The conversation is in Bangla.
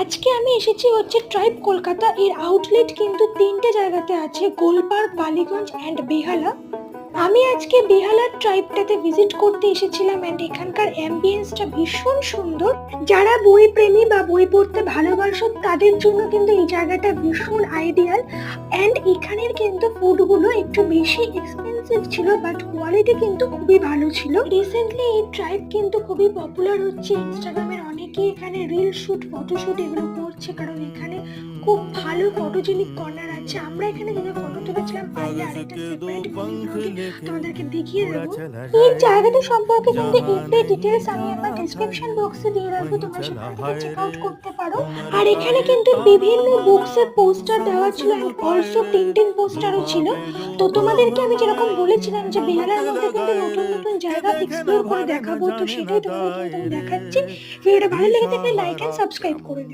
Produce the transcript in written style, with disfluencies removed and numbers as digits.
আজকে আমি এসেছি হচ্ছে ট্রাইব কলকাতা। এর আউটলেট কিন্তু তিনটে জায়গাতে আছে, গোলপার্ক, বালিগঞ্জ অ্যান্ড বেহালা। আমি আজকে বেহালার ট্রাইবটাতে ভিজিট করতে এসেছিলাম অ্যান্ড এখানকার অ্যাম্বিয়েন্সটা ভীষণ সুন্দর। যারা বই প্রেমী বা বই পড়তে ভালোবাসো তাদের জন্য কিন্তু এই জায়গাটা ভীষণ আইডিয়াল। অ্যান্ড এখানের কিন্তু ফুডগুলো একটু বেশি এক্সপেন্সিভ ছিল, বাট কোয়ালিটি কিন্তু খুবই ভালো ছিল। রিসেন্টলি এই ট্রাইব কিন্তু খুবই পপুলার হচ্ছে, ইনস্টাগ্রামের অনেকেই এখানে রিল শুট, ফটোশুট এগুলো করছে, কারণ এখানে খুব ভালো ফটোজেনিক কর্নার আছে। আমরা এখানে যদি ফটো তুলেছিলাম বাইরে, আর এটা সেপারেট তোমাদেরকে দেখিয়ে দেবো। এই জায়গাটা সম্পর্কে কিন্তু এফএ ডিটেইলস আমি আমার ডেসক্রিপশন বক্সে দিয়ে রাখবো, তোমরা সেখান থেকে চেক আউট করতে পারো। আর এখানে কিন্তু বিভিন্ন বুকসের পোস্টার দেওয়া ছিল এন্ড অলসো টিনটিন পোস্টারও ছিল। তো তোমাদেরকে আমি যেরকম বলেছিলাম যে বেহালার মধ্যে কিন্তু নতুন নতুন জায়গা এক্সপ্লোর করে দেখাবো, তো সেটাই তোমাদেরকে দেখাচ্ছি। ভিডিওটা ভালো লেগে থাকলে লাইক এন্ড সাবস্ক্রাইব করে দিও।